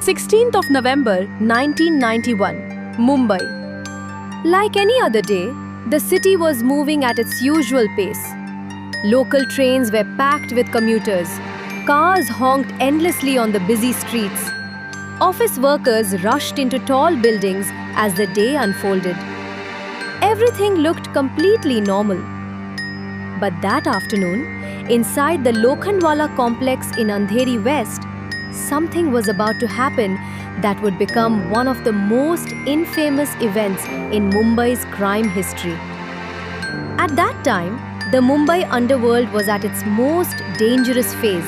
16th of November 1991, Mumbai. Like any other day, the city was moving at its usual pace. Local trains were packed with commuters. Cars honked endlessly on the busy streets. Office workers rushed into tall buildings as the day unfolded. Everything looked completely normal. But that afternoon, inside the Lokhandwala complex in Andheri West, something was about to happen that would become one of the most infamous events in Mumbai's crime history. At that time, the Mumbai underworld was at its most dangerous phase.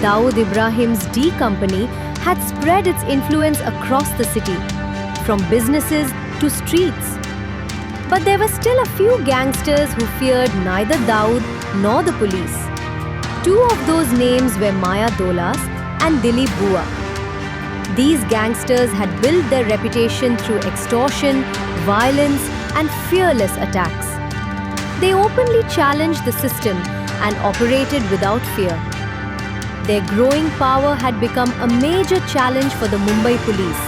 Dawood Ibrahim's D Company had spread its influence across the city, from businesses to streets. But there were still a few gangsters who feared neither Dawood nor the police. Two of those names were Maya Dolas and Dilip Bua. These gangsters had built their reputation through extortion, violence, and fearless attacks. They openly challenged the system and operated without fear. Their growing power had become a major challenge for the Mumbai police.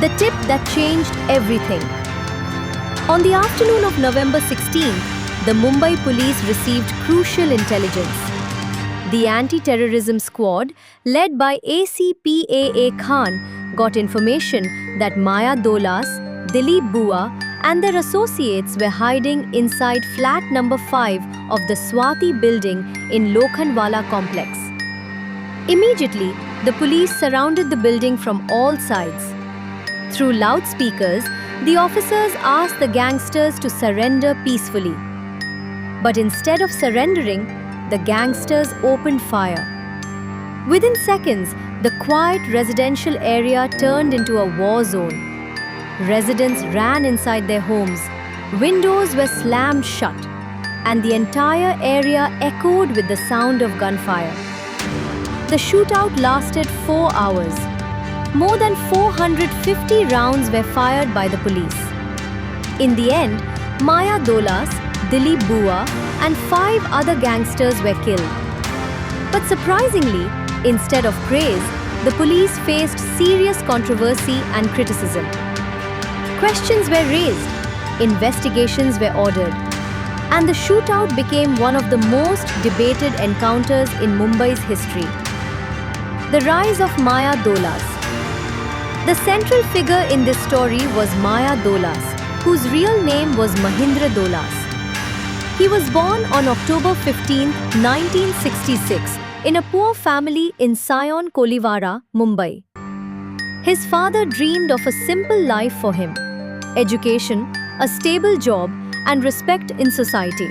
The tip that changed everything. On the afternoon of November 16th, the Mumbai police received crucial intelligence. The anti-terrorism squad, led by ACP AA Khan, got information that Maya Dolas, Dilip Bua, and their associates were hiding inside flat number 5 of the Swati building in Lokhandwala complex. Immediately, the police surrounded the building from all sides. Through loudspeakers, the officers asked the gangsters to surrender peacefully. But instead of surrendering, the gangsters opened fire. Within seconds, the quiet residential area turned into a war zone. Residents ran inside their homes, windows were slammed shut, and the entire area echoed with the sound of gunfire. The shootout lasted 4 hours. More than 450 rounds were fired by the police. In the end, Maya Dolas, Dilip Bua, and 5 other gangsters were killed. But surprisingly, instead of praise, the police faced serious controversy and criticism. Questions were raised, investigations were ordered, and the shootout became one of the most debated encounters in Mumbai's history. The rise of Maya Dolas. The central figure in this story was Maya Dolas, whose real name was Mahindra Dolas. He was born on October 15, 1966, in a poor family in Sion Kolivara, Mumbai. His father dreamed of a simple life for him: education, a stable job, and respect in society.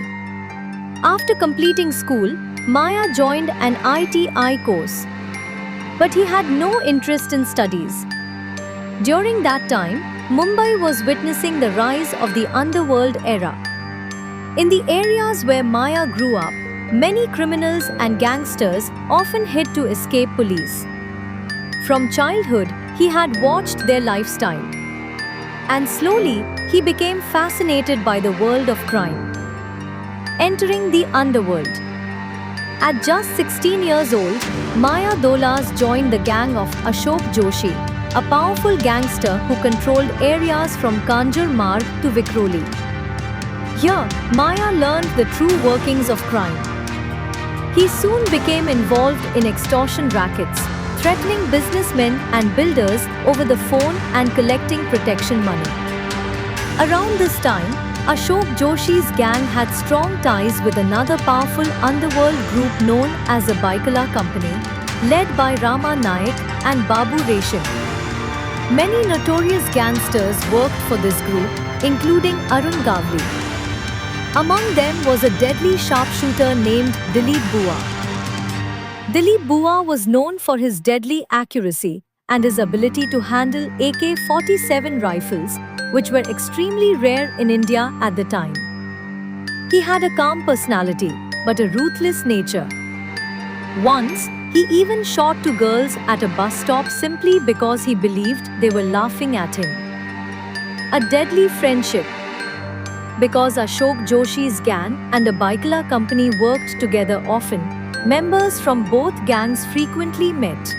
After completing school, Maya joined an ITI course. But he had no interest in studies. During that time, Mumbai was witnessing the rise of the underworld era. In the areas where Maya grew up, many criminals and gangsters often hid to escape police. From childhood, he had watched their lifestyle. And slowly, he became fascinated by the world of crime. Entering the underworld. At just 16 years old, Maya Dolas joined the gang of Ashok Joshi, a powerful gangster who controlled areas from Kanjur Marg to Vikhroli. Here, Maya learned the true workings of crime. He soon became involved in extortion rackets, threatening businessmen and builders over the phone and collecting protection money. Around this time, Ashok Joshi's gang had strong ties with another powerful underworld group known as the Baikala Company, led by Rama Naik and Babu Resham. Many notorious gangsters worked for this group, including Arun Gavli. Among them was a deadly sharpshooter named Dilip Bua. Dilip Bua was known for his deadly accuracy and his ability to handle AK-47 rifles, which were extremely rare in India at the time. He had a calm personality, but a ruthless nature. Once, he even shot 2 girls at a bus stop simply because he believed they were laughing at him. A deadly friendship. Because Ashok Joshi's gang and the Baikala Company worked together often, members from both gangs frequently met.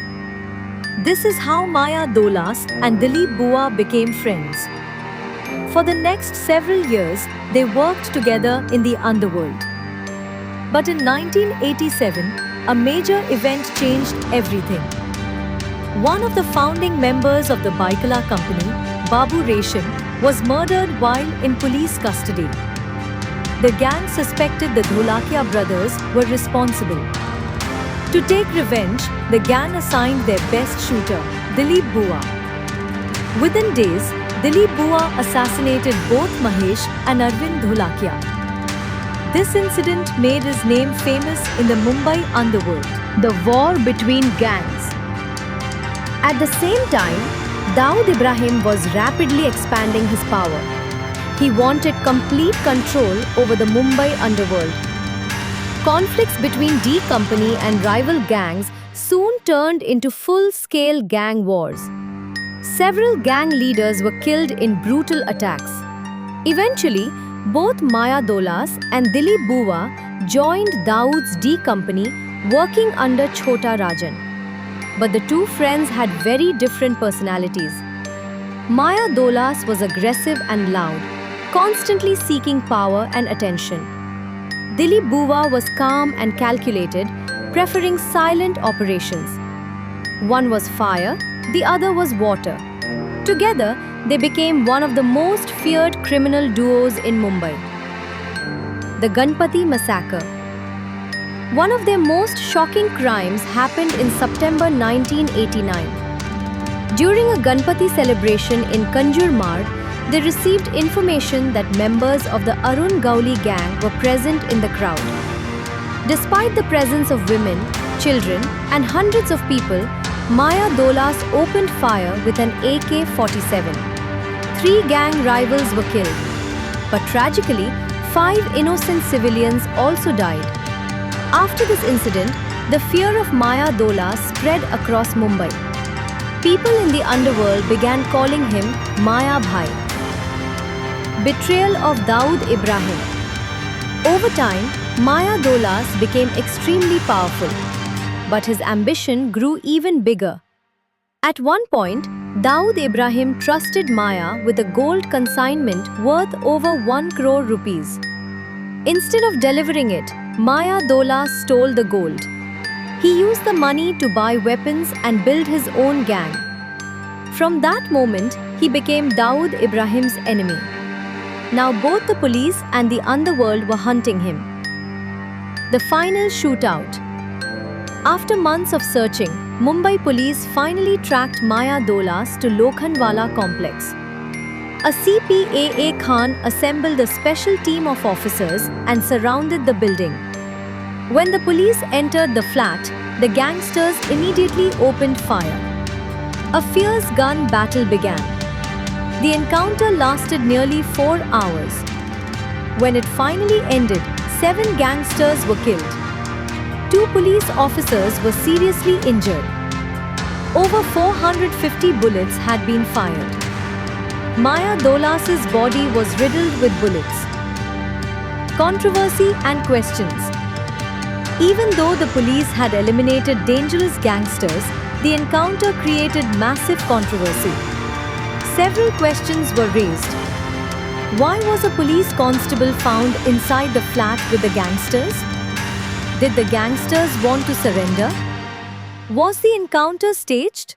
This is how Maya Dolas and Dilip Bua became friends. For the next several years, they worked together in the underworld. But in 1987, a major event changed everything. One of the founding members of the Baikala company, Babu Resham, was murdered while in police custody. The gang suspected the Dholakia brothers were responsible. To take revenge, the gang assigned their best shooter, Dilip Bua. Within days, Dilip Bua assassinated both Mahesh and Arvind Dholakia. This incident made his name famous in the Mumbai underworld. The war between gangs. At the same time, Dawood Ibrahim was rapidly expanding his power. He wanted complete control over the Mumbai underworld. Conflicts between D Company and rival gangs soon turned into full-scale gang wars. Several gang leaders were killed in brutal attacks. Eventually, both Maya Dolas and Dilip Bua joined Dawood's D Company, working under Chhota Rajan. But the two friends had very different personalities. Maya Dolas was aggressive and loud, constantly seeking power and attention. Dilip Bua was calm and calculated, preferring silent operations. One was fire, the other was water. Together, they became one of the most feared criminal duos in Mumbai. The Ganpati Massacre. One of their most shocking crimes happened in September 1989. During a Ganpati celebration in Kanjur Marg, they received information that members of the Arun Gauli gang were present in the crowd. Despite the presence of women, children, and hundreds of people, Maya Dolas opened fire with an AK-47. 3 gang rivals were killed. But tragically, 5 innocent civilians also died. After this incident, the fear of Maya Dolas spread across Mumbai. People in the underworld began calling him Maya Bhai. Betrayal of Dawood Ibrahim. Over time, Maya Dolas became extremely powerful, but his ambition grew even bigger. At one point, Dawood Ibrahim trusted Maya with a gold consignment worth over 1 crore rupees. Instead of delivering it, Maya Dolas stole the gold. He used the money to buy weapons and build his own gang. From that moment, he became Dawood Ibrahim's enemy. Now both the police and the underworld were hunting him. The final shootout. After months of searching, Mumbai police finally tracked Maya Dolas to Lokhandwala complex. A CPAA Khan assembled a special team of officers and surrounded the building. When the police entered the flat, the gangsters immediately opened fire. A fierce gun battle began. The encounter lasted nearly 4 hours. When it finally ended, 7 gangsters were killed. 2 police officers were seriously injured. Over 450 bullets had been fired. Maya Dolas's body was riddled with bullets. Controversy and questions. Even though the police had eliminated dangerous gangsters, the encounter created massive controversy. Several questions were raised. Why was a police constable found inside the flat with the gangsters? Did the gangsters want to surrender? Was the encounter staged?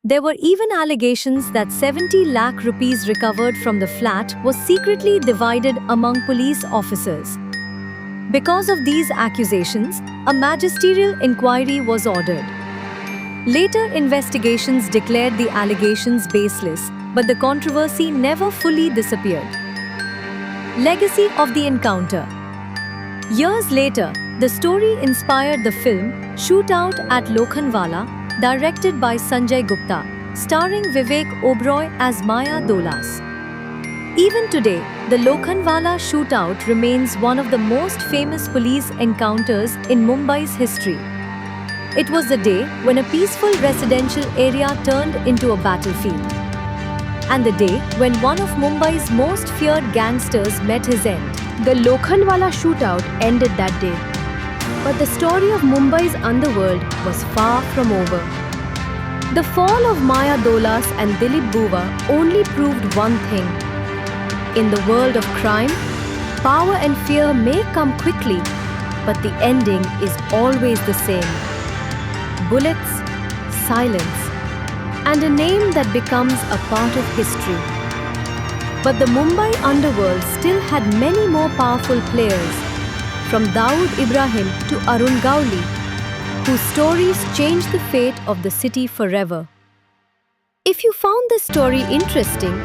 There were even allegations that 70 lakh rupees recovered from the flat was secretly divided among police officers. Because of these accusations, a magisterial inquiry was ordered. Later investigations declared the allegations baseless, but the controversy never fully disappeared. Legacy of the encounter. Years later, the story inspired the film Shootout at Lokhandwala, directed by Sanjay Gupta, starring Vivek Oberoi as Maya Dolas. Even today, the Lokhandwala shootout remains one of the most famous police encounters in Mumbai's history. It was the day when a peaceful residential area turned into a battlefield. And the day when one of Mumbai's most feared gangsters met his end. The Lokhandwala shootout ended that day. But the story of Mumbai's underworld was far from over. The fall of Maya Dolas and Dilip Buva only proved one thing. In the world of crime, power and fear may come quickly, but the ending is always the same. Bullets, silence, and a name that becomes a part of history. But the Mumbai underworld still had many more powerful players, from Dawood Ibrahim to Arun Gowli, whose stories changed the fate of the city forever. If you found this story interesting,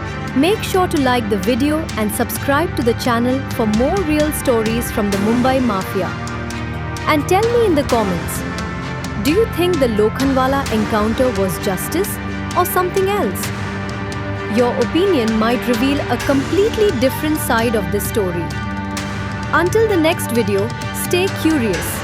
make sure to like the video and subscribe to the channel for more real stories from the Mumbai Mafia. And tell me in the comments, do you think the Lokhandwala encounter was justice or something else? Your opinion might reveal a completely different side of this story. Until the next video, stay curious.